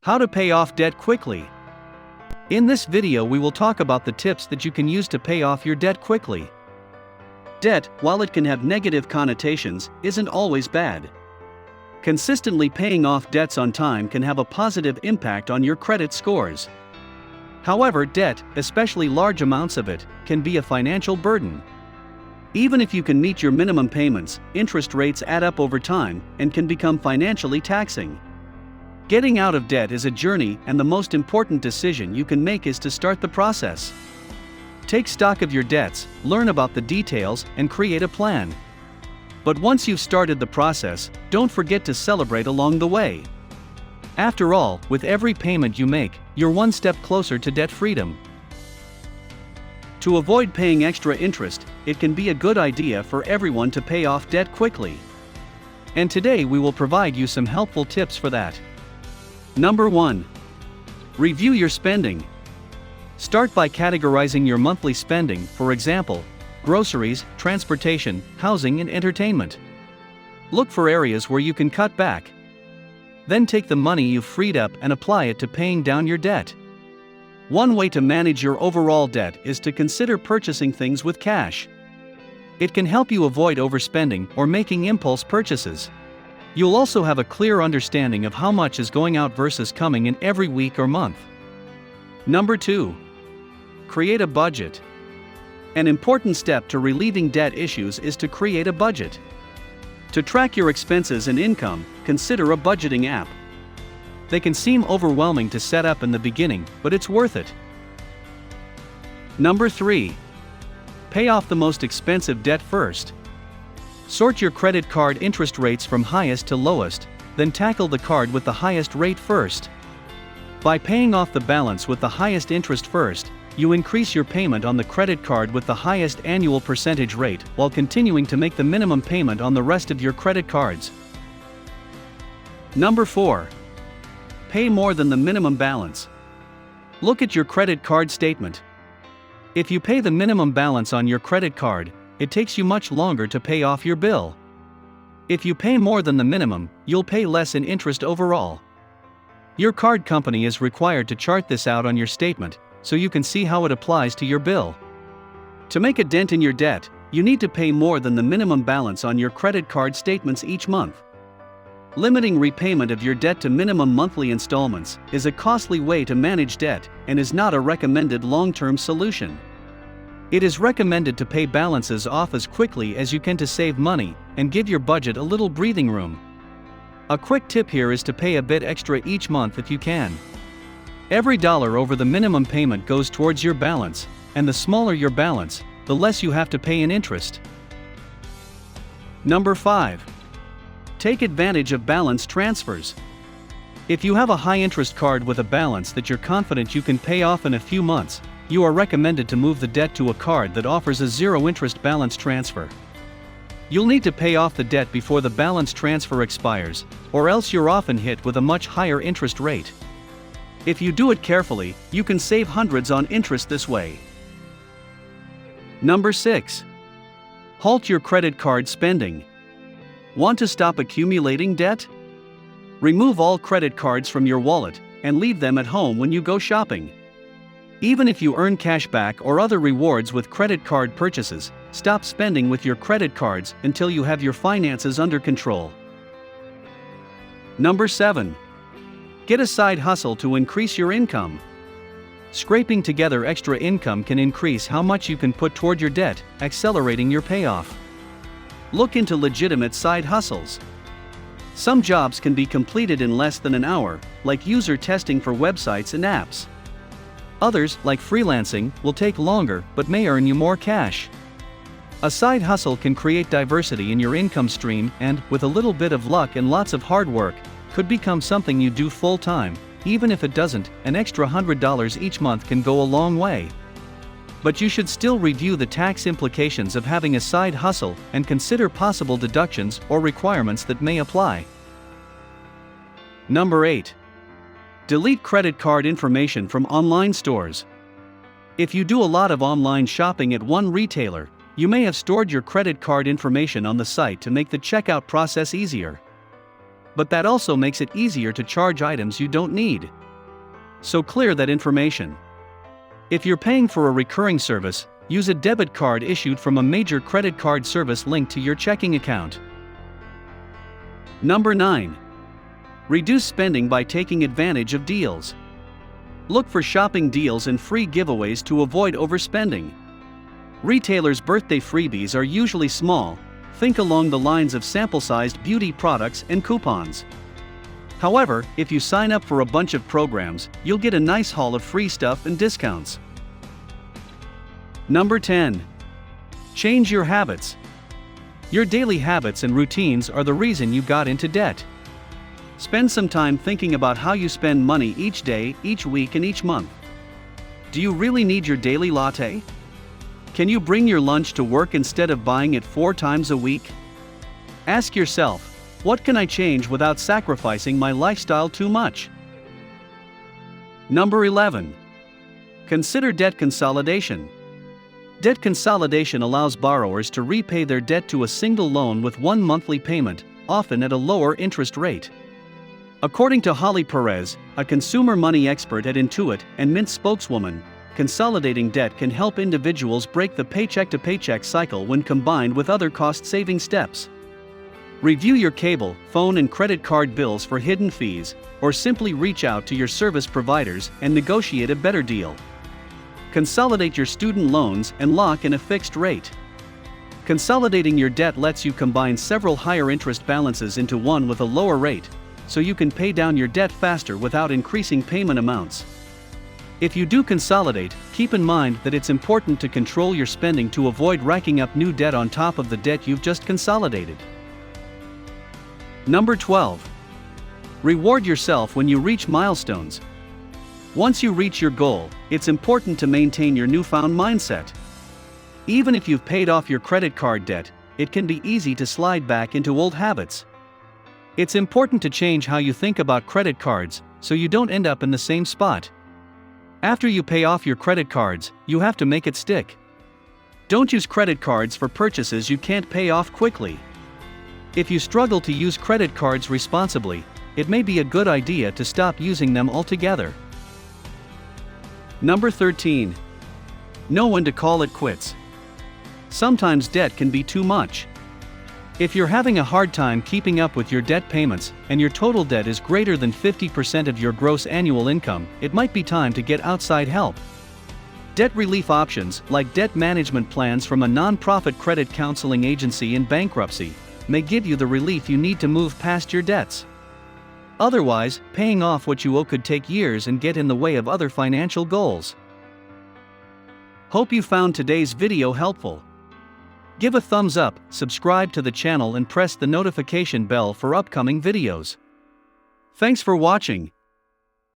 How to pay off debt quickly. In this video we will talk about the tips that you can use to pay off your debt quickly. Debt, while it can have negative connotations, isn't always bad. Consistently paying off debts on time can have a positive impact on your credit scores. However, debt, especially large amounts of it, can be a financial burden. Even if you can meet your minimum payments, interest rates add up over time and can become financially taxing. Getting out of debt is a journey, and the most important decision you can make is to start the process. Take stock of your debts, learn about the details, and create a plan. But once you've started the process, don't forget to celebrate along the way. After all, with every payment you make, you're one step closer to debt freedom. To avoid paying extra interest, it can be a good idea for everyone to pay off debt quickly. And today we will provide you some helpful tips for that. Number 1. Review your spending. Start by categorizing your monthly spending, for example, groceries, transportation, housing, and entertainment. Look for areas where you can cut back. Then take the money you've freed up and apply it to paying down your debt. One way to manage your overall debt is to consider purchasing things with cash. It can help you avoid overspending or making impulse purchases. You'll also have a clear understanding of how much is going out versus coming in every week or month. Number 2. Create a budget. An important step to relieving debt issues is to create a budget. To track your expenses and income, consider a budgeting app. They can seem overwhelming to set up in the beginning, but it's worth it. Number 3. Pay off the most expensive debt first. Sort your credit card interest rates from highest to lowest, then tackle the card with the highest rate first. By paying off the balance with the highest interest first, you increase your payment on the credit card with the highest annual percentage rate while continuing to make the minimum payment on the rest of your credit cards. Number 4. Pay more than the minimum balance. Look at your credit card statement. If you pay the minimum balance on your credit card, it takes you much longer to pay off your bill. If you pay more than the minimum, you'll pay less in interest overall. Your card company is required to chart this out on your statement, so you can see how it applies to your bill. To make a dent in your debt, you need to pay more than the minimum balance on your credit card statements each month. Limiting repayment of your debt to minimum monthly installments is a costly way to manage debt and is not a recommended long-term solution. It is recommended to pay balances off as quickly as you can to save money and give your budget a little breathing room. A quick tip here is to pay a bit extra each month if you can. Every dollar over the minimum payment goes towards your balance, and the smaller your balance, the less you have to pay in interest. Number 5. Take advantage of balance transfers. If you have a high-interest card with a balance that you're confident you can pay off in a few months, you are recommended to move the debt to a card that offers a zero-interest balance transfer. You'll need to pay off the debt before the balance transfer expires, or else you're often hit with a much higher interest rate. If you do it carefully, you can save hundreds on interest this way. Number 6. Halt your credit card spending. Want to stop accumulating debt? Remove all credit cards from your wallet and leave them at home when you go shopping. Even if you earn cash back or other rewards with credit card purchases, stop spending with your credit cards until you have your finances under control. Number 7. Get a side hustle to increase your income. Scraping together extra income can increase how much you can put toward your debt, accelerating your payoff. Look into legitimate side hustles. Some jobs can be completed in less than an hour, like user testing for websites and apps. Others, like freelancing, will take longer but may earn you more cash. A side hustle can create diversity in your income stream and, with a little bit of luck and lots of hard work, could become something you do full-time. Even if it doesn't, an extra $100 each month can go a long way. But you should still review the tax implications of having a side hustle and consider possible deductions or requirements that may apply. Number 8. Delete credit card information from online stores. If you do a lot of online shopping at one retailer, you may have stored your credit card information on the site to make the checkout process easier. but that also makes it easier to charge items you don't need. So clear that information. If you're paying for a recurring service, use a debit card issued from a major credit card service linked to your checking account. Number 9. Reduce spending by taking advantage of deals. Look for shopping deals and free giveaways to avoid overspending. Retailers' birthday freebies are usually small. Think along the lines of sample-sized beauty products and coupons. However, if you sign up for a bunch of programs, you'll get a nice haul of free stuff and discounts. Number 10. Change your habits. Your daily habits and routines are the reason you got into debt. Spend some time thinking about how you spend money each day, each week, and each month. Do you really need your daily latte? Can you bring your lunch to work instead of buying it 4 times a week? Ask yourself, what can I change without sacrificing my lifestyle too much? Number 11. Consider debt consolidation. Debt consolidation allows borrowers to repay their debt to a single loan with one monthly payment, often at a lower interest rate. According to Holly Perez, a consumer money expert at Intuit and Mint spokeswoman, consolidating debt can help individuals break the paycheck-to-paycheck cycle when combined with other cost-saving steps. Review your cable, phone, and credit card bills for hidden fees, or simply reach out to your service providers and negotiate a better deal. Consolidate your student loans and lock in a fixed rate. Consolidating your debt lets you combine several higher interest balances into one with a lower rate, so you can pay down your debt faster without increasing payment amounts. If you do consolidate, keep in mind that it's important to control your spending to avoid racking up new debt on top of the debt you've just consolidated. Number 12. Reward yourself when you reach milestones. Once you reach your goal, it's important to maintain your newfound mindset. Even if you've paid off your credit card debt, it can be easy to slide back into old habits. It's important to change how you think about credit cards, so you don't end up in the same spot. After you pay off your credit cards, you have to make it stick. Don't use credit cards for purchases you can't pay off quickly. If you struggle to use credit cards responsibly, it may be a good idea to stop using them altogether. Number 13. Know when to call it quits. Sometimes debt can be too much. If you're having a hard time keeping up with your debt payments, and your total debt is greater than 50% of your gross annual income, it might be time to get outside help. Debt relief options, like debt management plans from a nonprofit credit counseling agency in bankruptcy, may give you the relief you need to move past your debts. Otherwise, paying off what you owe could take years and get in the way of other financial goals. Hope you found today's video helpful. Give a thumbs up, subscribe to the channel, and press the notification bell for upcoming videos. Thanks for watching.